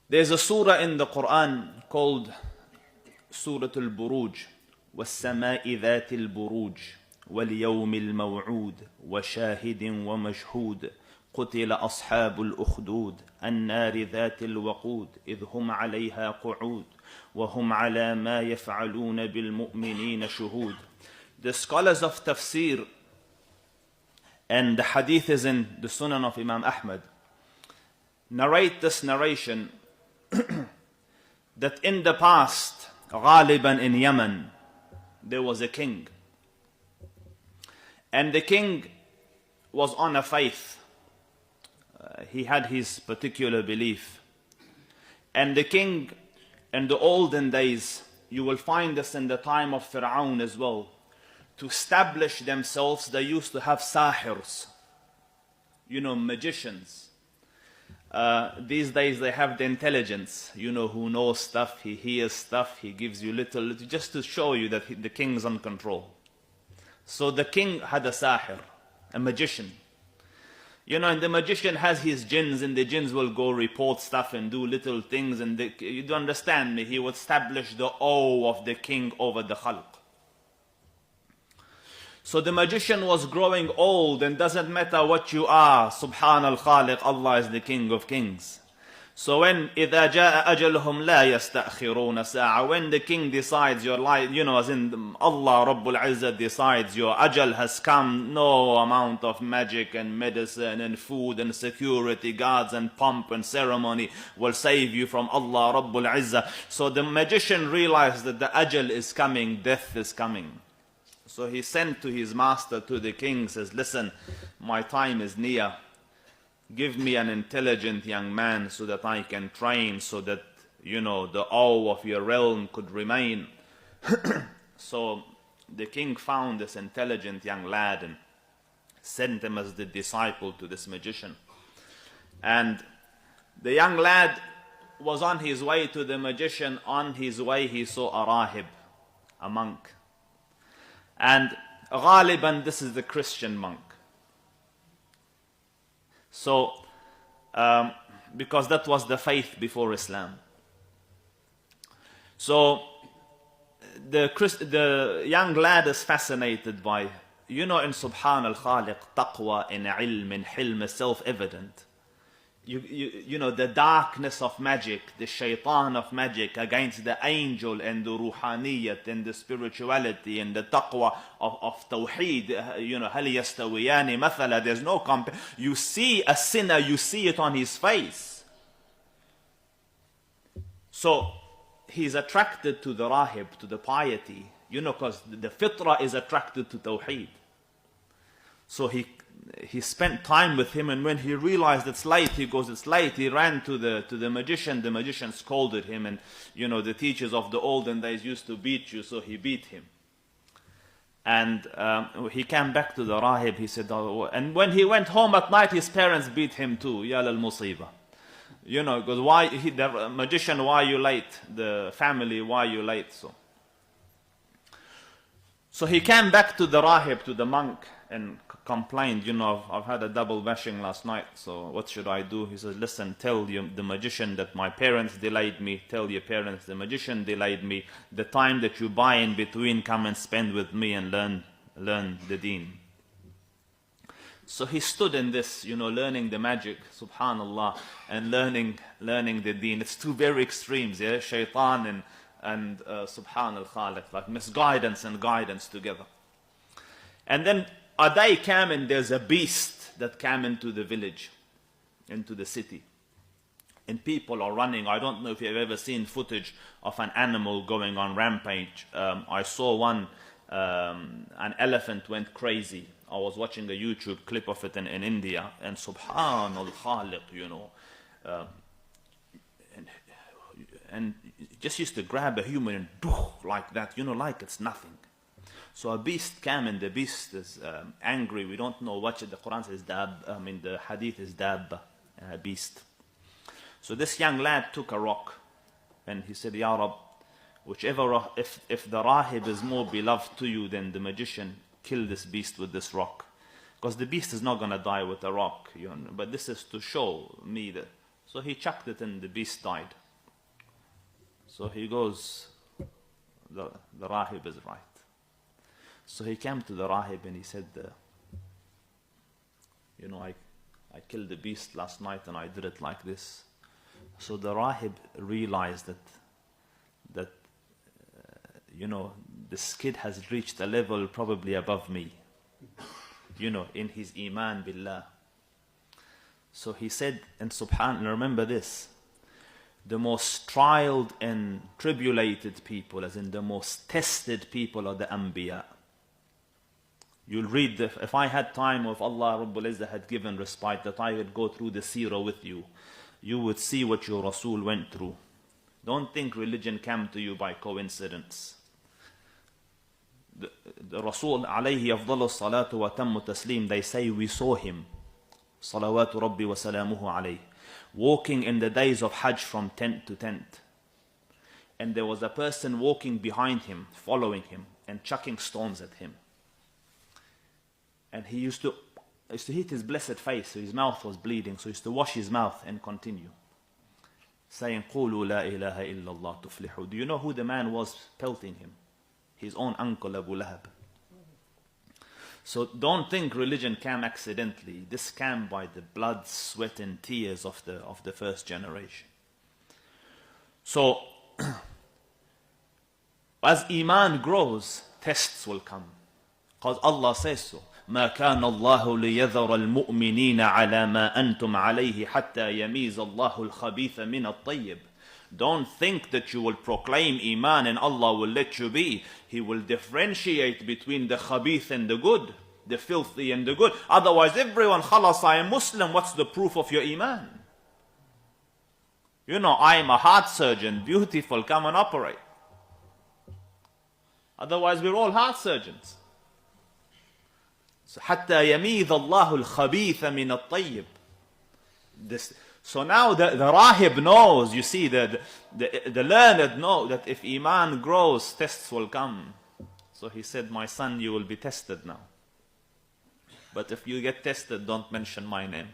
There's a surah in the Quran called Surah Al-Buruj. وَالسَّمَاءِ ذَاتِ الْبُرُوجِ وَالْيَوْمِ الْمَوْعُودِ وَشَاهِدٍ وَمَشْهُودٍ قُتِلَ أَصْحَابُ الْأُخْدُودِ النَّارِ ذَاتِ الْوَقُودِ إِذْ هُمْ عَلَيْهَا قُعُودٌ وَهُمْ عَلَى مَا يَفْعَلُونَ بِالْمُؤْمِنِينَ شُهُودٌ. The scholars of tafsir, and the hadith is in the Sunan of Imam Ahmad, narrate this narration that in the past, Ghaliban in Yemen, there was a king. And the king was on a faith. He had his particular belief. And the king, in the olden days, you will find this in the time of Fir'aun as well, to establish themselves, they used to have sahirs, magicians. These days they have the intelligence, who knows stuff, he hears stuff, he gives you little, just to show you that the king's on control. So the king had a sahir, a magician. And the magician has his jinns, and the jinns will go report stuff and do little things, and you don't understand me, he would establish the awe of the king over the khalq. So the magician was growing old, and doesn't matter what you are, Subhan al-Khaliq, Allah is the King of Kings. So when إِذَا جَاءَ أَجَلُهُمْ لَا يَسْتَأْخِرُونَ سَاعَةً, when the king decides your life, as in Allah Rabbul Izzah decides your ajal has come, no amount of magic and medicine and food and security guards and pomp and ceremony will save you from Allah Rabbul Izzah. So the magician realized that the ajal is coming, death is coming. So he sent to his master, to the king, says, listen, my time is near. Give me an intelligent young man so that I can train, so that, the awe of your realm could remain. So the king found this intelligent young lad and sent him as the disciple to this magician. And the young lad was on his way to the magician. On his way he saw a rahib, a monk. And Ghaliban, this is the Christian monk. So, because that was the faith before Islam. So, the young lad is fascinated by, in Subhan al-Khaliq, taqwa, in ilm, in hilm is self-evident. The darkness of magic, the shaitan of magic against the angel and the ruhaniyat and the spirituality and the taqwa of tawheed, هل يستويان مثلا, there's no you see a sinner, you see it on his face. So he's attracted to the rahib, to the piety, because the fitrah is attracted to tawheed. So he spent time with him, and when he realized it's late, he goes, it's late. He ran to the magician. The magician scolded him, and the teachers of the olden days used to beat you, so he beat him. And he came back to the rahib. He said, and when he went home at night, his parents beat him too. Ya lal musiba. Because the magician, why are you late? The family, why are you late? So he came back to the rahib, to the monk, and complained, I've had a double bashing last night, so what should I do? He said, listen, tell the magician that my parents delayed me. Tell your parents the magician delayed me. The time that you buy in between, come and spend with me and learn the deen. So he stood in this, learning the magic, subhanallah, and learning the deen. It's two very extremes, yeah, shaitan and subhan al-Khaliq, like misguidance and guidance together. And then a day came, and there's a beast that came into the village, into the city. And people are running. I don't know if you've ever seen footage of an animal going on rampage. I saw one, an elephant went crazy. I was watching a YouTube clip of it in India, and Subhan al-Khaliq, and just used to grab a human and like that, like it's nothing. So a beast came, and the beast is angry. We don't know what the Quran says, the hadith is dab, beast. So this young lad took a rock, and he said, Ya Rab, if the rahib is more beloved to you than the magician, kill this beast with this rock. Because the beast is not going to die with a rock, but this is to show me that. So he chucked it and the beast died. So he goes, the Rahib is right. So he came to the Rahib and he said, I killed the beast last night and I did it like this. So the Rahib realized that this kid has reached a level probably above me, in his Iman Billah. So he said, and subhanAllah, remember this, the most trialed and tribulated people, as in the most tested people, are the Anbiya. You'll read, if I had time, or if Allah Rabbul Izzah had given respite, that I would go through the seerah with you, you would see what your Rasul went through. Don't think religion came to you by coincidence. The Rasul alayhi afdalu salatu wa tammu taslim, they say we saw him, salawatu rabbi wa salamuhu alayhi, walking in the days of Hajj from tent to tent. And there was a person walking behind him, following him, and chucking stones at him. And he used to hit his blessed face, so his mouth was bleeding, so he used to wash his mouth and continue, saying, قُولُوا لَا إِلَهَ إِلَّا اللَّهُ تُفْلِحُوا. Do you know who the man was pelting him? His own uncle Abu Lahab. So don't think religion came accidentally. This came by the blood, sweat and tears of the first generation. So as Iman grows, tests will come. Because Allah says so. ما كان الله ليذر المؤمنين على ما أنتم عليه حتى يميز الله الخبيث من الطيب. Don't think that you will proclaim Iman and Allah will let you be. He will differentiate between the khabith and the good, the filthy and the good. Otherwise everyone, khalas, I am Muslim, what's the proof of your Iman? I am a heart surgeon, beautiful, come and operate. Otherwise we're all heart surgeons. So حتى يميز الله الخبيث من الطيب. So now the Rahib knows, you see, the learned know that if Iman grows, tests will come. So he said, my son, you will be tested now. But if you get tested, don't mention my name.